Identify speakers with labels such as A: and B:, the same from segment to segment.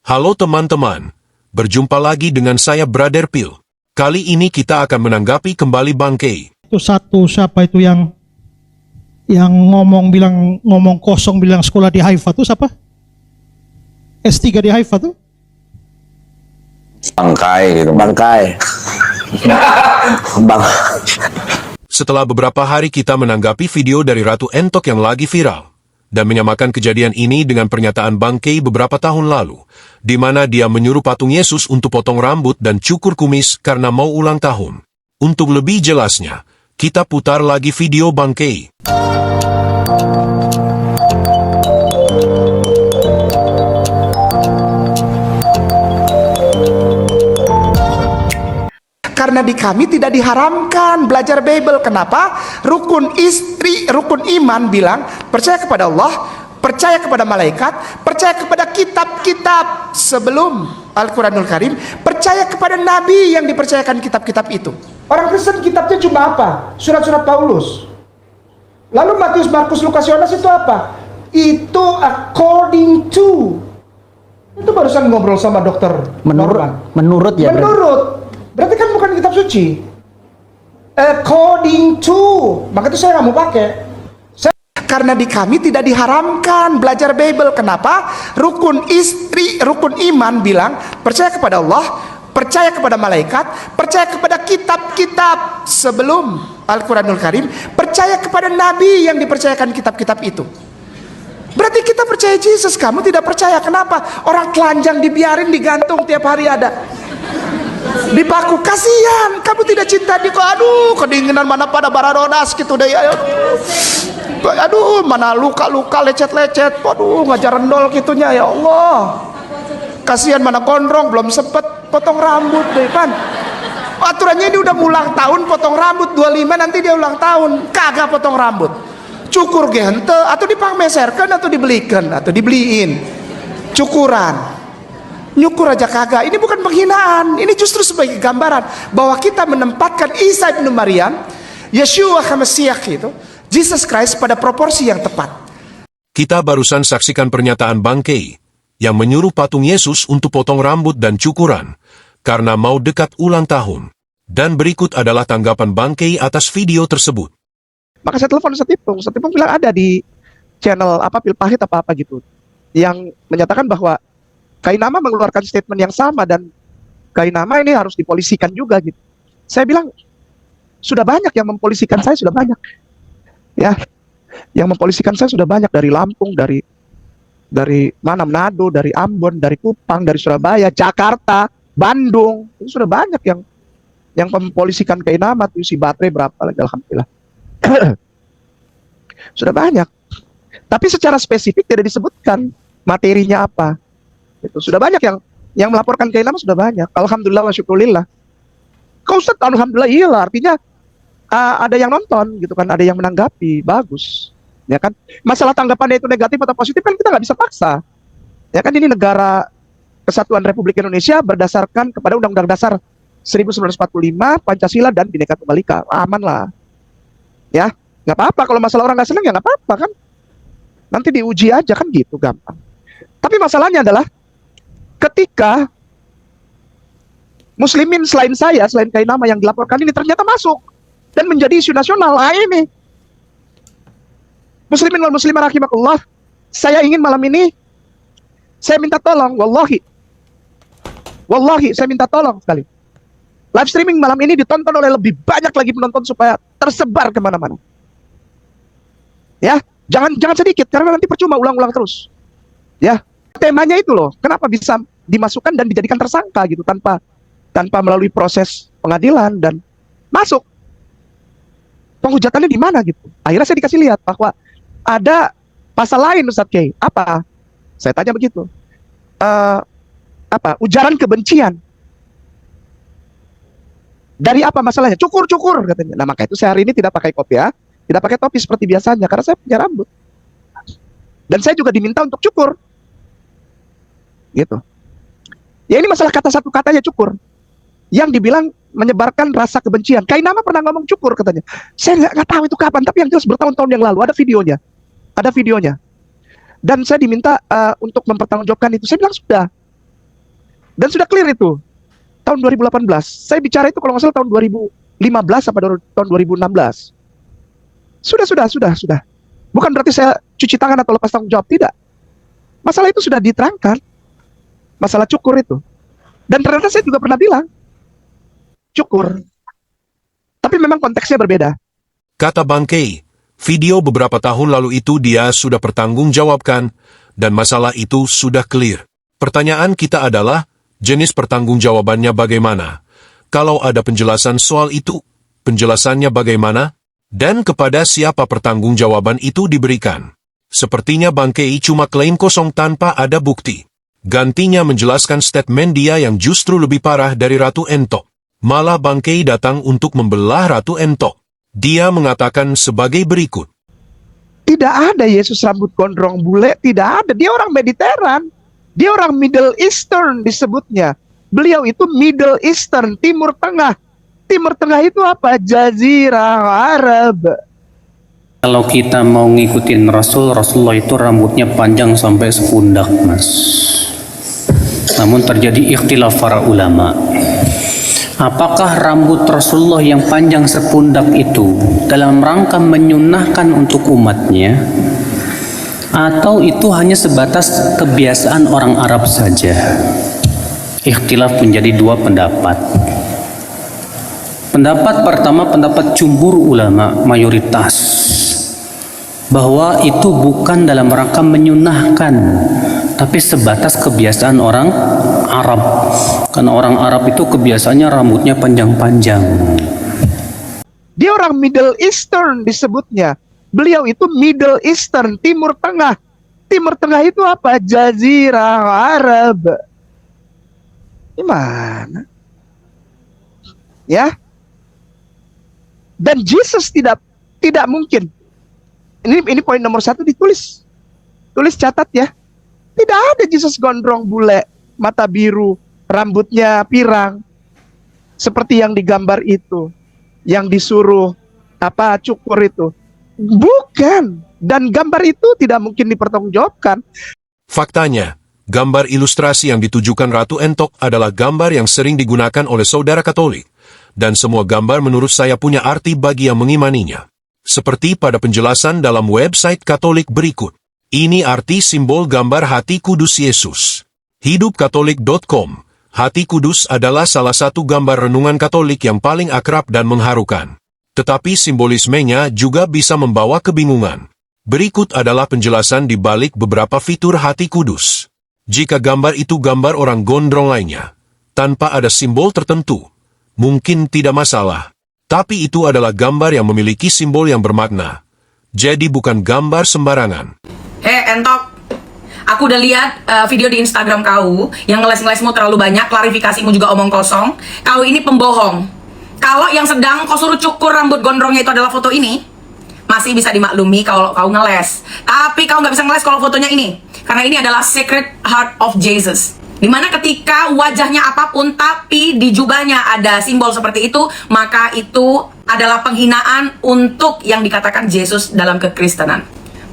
A: Halo teman-teman, berjumpa lagi dengan saya Brother Phil. Kali ini kita akan menanggapi kembali Bangkei.
B: Itu satu siapa itu yang ngomong kosong bilang sekolah di Haifa tuh siapa? S3 di Haifa tuh?
C: Bangkai gitu. Bangkai.
A: Setelah beberapa hari kita menanggapi video dari Ratu Entok yang lagi viral dan menyamakan kejadian ini dengan pernyataan Bangkei beberapa tahun lalu, di mana dia menyuruh patung Yesus untuk potong rambut dan cukur kumis karena mau ulang tahun. Untuk lebih jelasnya, kita putar lagi video Bangkei.
D: Karena di kami tidak diharamkan belajar Bible. Kenapa? Rukun iman bilang percaya kepada Allah, percaya kepada malaikat, percaya kepada kitab-kitab sebelum Al-Quranul Karim, percaya kepada Nabi yang dipercayakan kitab-kitab itu. Orang Kristen kitabnya cuma apa? Surat-surat Paulus. Lalu Matius, Markus, Lukas, Yohanes itu apa? Itu according to. Itu barusan ngobrol sama dokter Norman.
E: Menurut ya.
D: Menurut. Berarti kan bukan kitab suci. According to. Maka itu saya nggak mau pakai. Karena di kami tidak diharamkan belajar Bible. Kenapa? Rukun iman bilang percaya kepada Allah, percaya kepada malaikat, percaya kepada kitab-kitab sebelum Al-Quranul Karim, percaya kepada Nabi yang dipercayakan kitab-kitab itu. Berarti kita percaya Yesus, kamu tidak percaya. Kenapa? Orang telanjang dibiarin digantung tiap hari ada. Dipaku, kasihan kamu tidak cinta di aduh kedinginan mana pada baradonas gitu deh, aduh mana luka-luka lecet-lecet, waduh ngajar rendol gitunya, ya Allah kasihan mana gondrong belum sempet potong rambut deh kan. Aturannya ini udah ulang tahun potong rambut 25 nanti dia ulang tahun kagak potong rambut, cukur gente atau dipameserkan atau dibelikan atau dibeliin cukuran. Nyukur aja kagak. Ini bukan penghinaan, ini justru sebagai gambaran bahwa kita menempatkan Isa bin Maryam, Yeshua HaMashiach itu, Jesus Christ pada proporsi yang tepat.
A: Kita barusan saksikan pernyataan Bangkei yang menyuruh patung Yesus untuk potong rambut dan cukuran karena mau dekat ulang tahun. Dan berikut adalah tanggapan Bangkei atas video tersebut.
F: Maka saya telepon Ustaz Ipung bilang ada di channel apa Pil Pahit apa gitu, yang menyatakan bahwa Kainama mengeluarkan statement yang sama dan Kainama ini harus dipolisikan juga gitu. Saya bilang sudah banyak yang mempolisikan saya, sudah banyak. Ya. Yang mempolisikan saya sudah banyak dari Lampung, dari mana Manado, dari Ambon, dari Kupang, dari Surabaya, Jakarta, Bandung. Itu sudah banyak yang mempolisikan Kainama tuh si baterai berapa lagi alhamdulillah. Sudah banyak. Tapi secara spesifik tidak disebutkan materinya apa. Itu sudah banyak yang melaporkan Kainama, sudah banyak. Alhamdulillah wa syukurillah. Kau Ustaz, alhamdulillah iyalah, artinya ada yang nonton gitu kan, ada yang menanggapi, bagus. Ya kan? Masalah tanggapannya itu negatif atau positif kan kita nggak bisa paksa. Ya kan, ini negara Kesatuan Republik Indonesia berdasarkan kepada Undang-Undang Dasar 1945, Pancasila dan Bhinneka Tunggal Ika. Aman lah. Ya, nggak apa-apa kalau masalah orang nggak senang ya nggak apa-apa kan. Nanti diuji aja kan gitu, gampang. Tapi masalahnya adalah ketika muslimin selain saya, selain Kainama yang dilaporkan ini ternyata masuk dan menjadi isu nasional. Nah ini muslimin wal muslimah rahimakumullah, saya ingin malam ini saya minta tolong, wallahi saya minta tolong sekali, live streaming malam ini ditonton oleh lebih banyak lagi penonton supaya tersebar kemana-mana. Ya, jangan sedikit karena nanti percuma ulang-ulang terus. Ya, temanya itu loh, kenapa bisa dimasukkan dan dijadikan tersangka gitu tanpa melalui proses pengadilan dan masuk. Penghujatannya di mana gitu. Akhirnya saya dikasih lihat bahwa ada pasal lain Ustadz Kiai. Apa? Saya tanya begitu. Ujaran kebencian. Dari apa masalahnya? Cukur katanya. Nah, maka itu saya hari ini tidak pakai kopiah, tidak pakai topi seperti biasanya karena saya punya rambut. Dan saya juga diminta untuk cukur. Gitu. Ya ini masalah kata satu katanya cukur. Yang dibilang menyebarkan rasa kebencian. Kainama pernah ngomong cukur katanya. Saya nggak tahu itu kapan, tapi yang jelas bertahun-tahun yang lalu ada videonya. Dan saya diminta untuk mempertanggungjawabkan itu. Saya bilang sudah. Dan sudah clear itu. Tahun 2018. Saya bicara itu kalau nggak salah tahun 2015 apa tahun 2016. Sudah. Bukan berarti saya cuci tangan atau lepas tanggung jawab, tidak. Masalah itu sudah diterangkan. Masalah cukur itu. Dan ternyata saya juga pernah bilang, cukur. Tapi memang konteksnya berbeda.
A: Kata Bang Kay, video beberapa tahun lalu itu dia sudah pertanggungjawabkan, dan masalah itu sudah clear. Pertanyaan kita adalah, jenis pertanggungjawabannya bagaimana? Kalau ada penjelasan soal itu, penjelasannya bagaimana? Dan kepada siapa pertanggungjawaban itu diberikan? Sepertinya Bang Kay cuma klaim kosong tanpa ada bukti. Gantinya menjelaskan statement dia yang justru lebih parah dari Ratu Entok. Malah Bang Kay datang untuk membelah Ratu Entok. Dia mengatakan sebagai berikut.
F: Tidak ada Yesus rambut gondrong bule, tidak ada. Dia orang Mediteran. Dia orang Middle Eastern disebutnya. Beliau itu Middle Eastern, Timur Tengah. Timur Tengah itu apa? Jazirah Arab.
C: Kalau kita mau ngikutin Rasulullah itu rambutnya panjang sampai sepundak, Mas. Namun terjadi ikhtilaf para ulama. Apakah rambut Rasulullah yang panjang sepundak itu dalam rangka menyunahkan untuk umatnya, atau itu hanya sebatas kebiasaan orang Arab saja? Ikhtilaf menjadi dua pendapat. Pendapat pertama, pendapat jumhur ulama mayoritas, bahwa itu bukan dalam rangka menyunahkan, tapi sebatas kebiasaan orang Arab. Karena orang Arab itu kebiasaannya rambutnya panjang-panjang.
F: Dia orang Middle Eastern disebutnya. Beliau itu Middle Eastern, Timur Tengah. Timur Tengah itu apa? Jazirah Arab. Gimana? Ya. Dan Jesus tidak mungkin. Ini poin nomor 1 ditulis. Tulis, catat ya. Tidak ada Jesus gondrong bule, mata biru, rambutnya pirang. Seperti yang digambar itu. Yang disuruh cukur itu. Bukan. Dan gambar itu tidak mungkin dipertanggungjawabkan.
A: Faktanya, gambar ilustrasi yang ditujukan Ratu Entok adalah gambar yang sering digunakan oleh saudara Katolik. Dan semua gambar menurut saya punya arti bagi yang mengimaninya. Seperti pada penjelasan dalam website Katolik berikut. Ini arti simbol gambar hati kudus Yesus. Hidupkatolik.com. Hati kudus adalah salah satu gambar renungan Katolik yang paling akrab dan mengharukan. Tetapi simbolismenya juga bisa membawa kebingungan. Berikut adalah penjelasan di balik beberapa fitur hati kudus. Jika gambar itu gambar orang gondrong lainnya, tanpa ada simbol tertentu, mungkin tidak masalah. Tapi itu adalah gambar yang memiliki simbol yang bermakna. Jadi bukan gambar sembarangan.
E: Entok, aku udah lihat video di Instagram kau yang ngeles-ngelesmu terlalu banyak, klarifikasimu juga omong kosong. Kau ini pembohong. Kalau yang sedang kau suruh cukur rambut gondrongnya itu adalah foto ini, masih bisa dimaklumi kalau kau ngeles. Tapi kau nggak bisa ngeles kalau fotonya ini, karena ini adalah Sacred Heart of Jesus. Dimana ketika wajahnya apapun tapi di jubahnya ada simbol seperti itu, maka itu adalah penghinaan untuk yang dikatakan Yesus dalam kekristenan.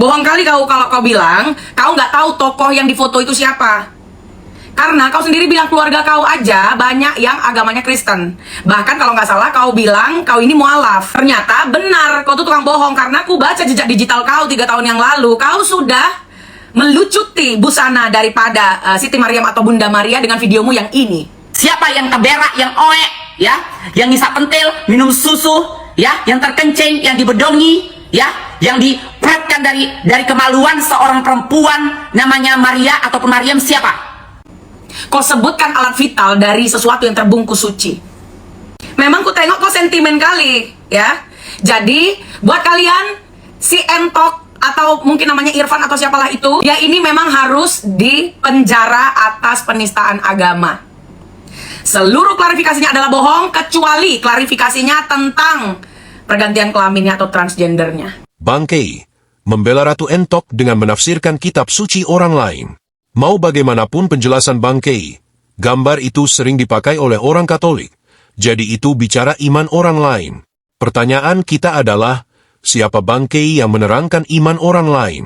E: Bohong kali kau kalau kau bilang kau nggak tahu tokoh yang difoto itu siapa. Karena kau sendiri bilang keluarga kau aja banyak yang agamanya Kristen. Bahkan kalau nggak salah kau bilang kau ini mualaf. Ternyata benar, kau tuh tukang bohong. Karena aku baca jejak digital kau 3 tahun yang lalu. Kau sudah melucuti busana daripada Siti Maryam atau Bunda Maria dengan videomu yang ini. Siapa yang keberak, yang oek, ya, yang ngisap pentil, minum susu, ya, yang terkencing, yang dibedongi, ya, yang dipretkan dari kemaluan seorang perempuan namanya Maria ataupun Maryam, siapa? Kau sebutkan alat vital dari sesuatu yang terbungkus suci. Memang ku tengok kau sentimen kali, ya. Jadi buat kalian si Entok atau mungkin namanya Irfan atau siapalah itu, dia ini memang harus dipenjara atas penistaan agama. Seluruh klarifikasinya adalah bohong, kecuali klarifikasinya tentang pergantian kelaminnya atau transgendernya.
A: Bang Kay membela Ratu Entok dengan menafsirkan kitab suci orang lain. Mau bagaimanapun penjelasan Bang Kay, gambar itu sering dipakai oleh orang Katolik. Jadi itu bicara iman orang lain. Pertanyaan kita adalah, siapa Bang Kay yang menerangkan iman orang lain?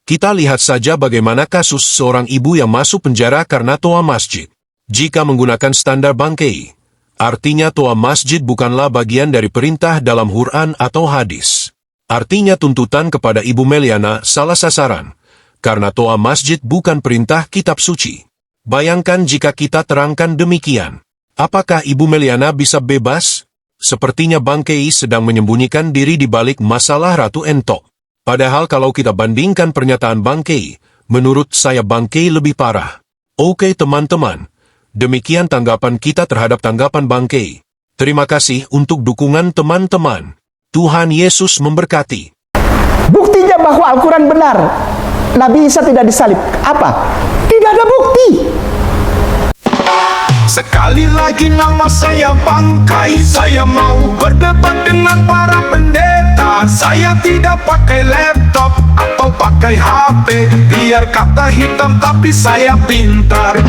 A: Kita lihat saja bagaimana kasus seorang ibu yang masuk penjara karena toa masjid. Jika menggunakan standar bangkei, artinya toa masjid bukanlah bagian dari perintah dalam Quran atau hadis. Artinya tuntutan kepada Ibu Meliana salah sasaran, karena toa masjid bukan perintah kitab suci. Bayangkan jika kita terangkan demikian. Apakah Ibu Meliana bisa bebas? Sepertinya bangkei sedang menyembunyikan diri di balik masalah Ratu Entok. Padahal kalau kita bandingkan pernyataan bangkei, menurut saya bangkei lebih parah. Oke teman-teman, demikian tanggapan kita terhadap tanggapan bangkei. Terima kasih untuk dukungan teman-teman. Tuhan Yesus memberkati.
D: Buktinya bahwa Al-Quran benar, Nabi Isa tidak disalib. Apa? Tidak ada bukti.
G: Sekali lagi nama saya bangkai. Saya mau berdebat dengan para pendeta. Saya tidak pakai laptop atau pakai HP. Biar kata hitam tapi saya pintar.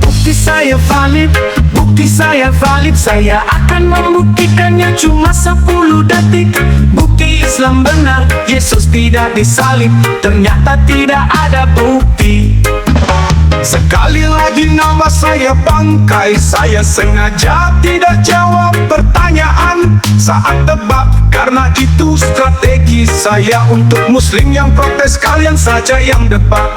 G: Bukti saya valid, bukti saya valid. Saya akan membuktikannya cuma 10 detik. Bukti Islam benar, Yesus tidak disalib. Ternyata tidak ada bukti. Sekali lagi nama saya bangkai. Saya sengaja tidak jawab pertanyaan saat debat, karena itu strategi saya untuk muslim yang protes, kalian saja yang debat.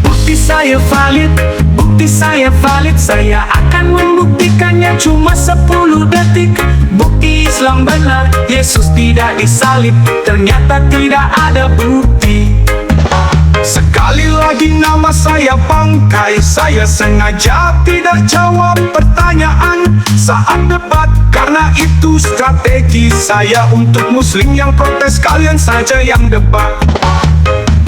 G: Bukti saya valid, bukti saya valid. Saya akan membuktikannya cuma 10 detik. Bukti Islam benar, Yesus tidak disalib. Ternyata tidak ada bukti. Sekali lagi nama saya bangkai. Saya sengaja tidak jawab pertanyaan saat debat, karena itu strategi saya untuk muslim yang protes, kalian saja yang debat.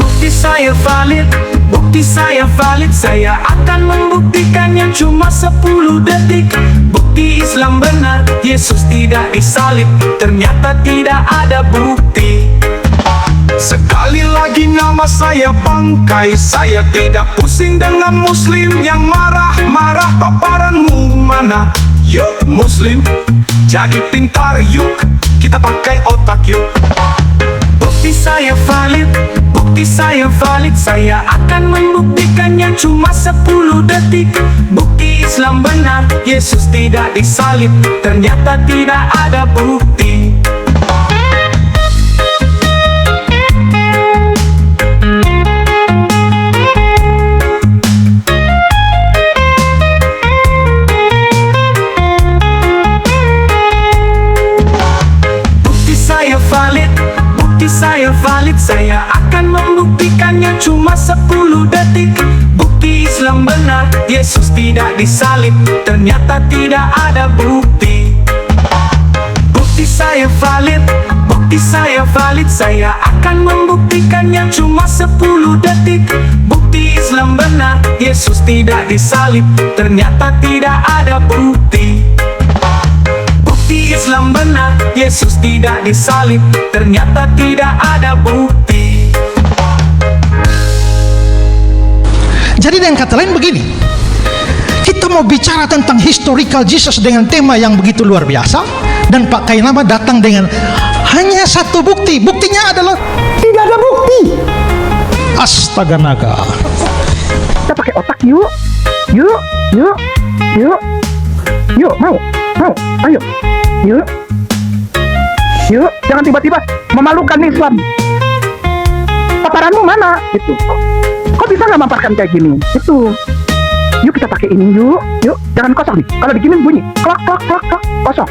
G: Bukti saya valid, bukti saya valid. Saya akan membuktikannya cuma 10 detik. Bukti Islam benar, Yesus tidak disalib. Ternyata tidak ada bukti. Sekali lagi nama saya bangkai. Saya tidak pusing dengan muslim yang marah-marah. Paparanmu mana? Yuk muslim, jadi pintar yuk. Kita pakai otak yuk. Bukti saya valid, bukti saya valid. Saya akan membuktikannya cuma 10 detik. Bukti Islam benar, Yesus tidak disalib. Ternyata tidak ada bukti. Saya valid, saya akan membuktikannya cuma 10 detik. Bukti Islam benar, Yesus tidak disalib. Ternyata tidak ada bukti. Bukti saya valid, bukti saya valid. Saya akan membuktikannya cuma 10 detik. Bukti Islam benar, Yesus tidak disalib. Ternyata tidak ada bukti. Bukti Islam benar, Yesus tidak disalib. Ternyata tidak ada bukti.
B: Jadi dengan kata lain begini, kita mau bicara tentang historical Jesus dengan tema yang begitu luar biasa, dan Pak Kainama datang dengan hanya satu bukti. Buktinya adalah
D: Tidak ada bukti.
B: astaga naga.
F: Kita pakai otak yuk. Yuk, yuk, yuk. Yuk, mau, ayo. Yuk. Yuk, jangan tiba-tiba memalukan Islam. Paparanmu mana? Itu. Kok bisa nggak memaparkan kayak gini? Itu. Yuk kita pakai ini yuk. Yuk, jangan kosong nih. Kalau diginin bunyi klak klak klak klak kosong.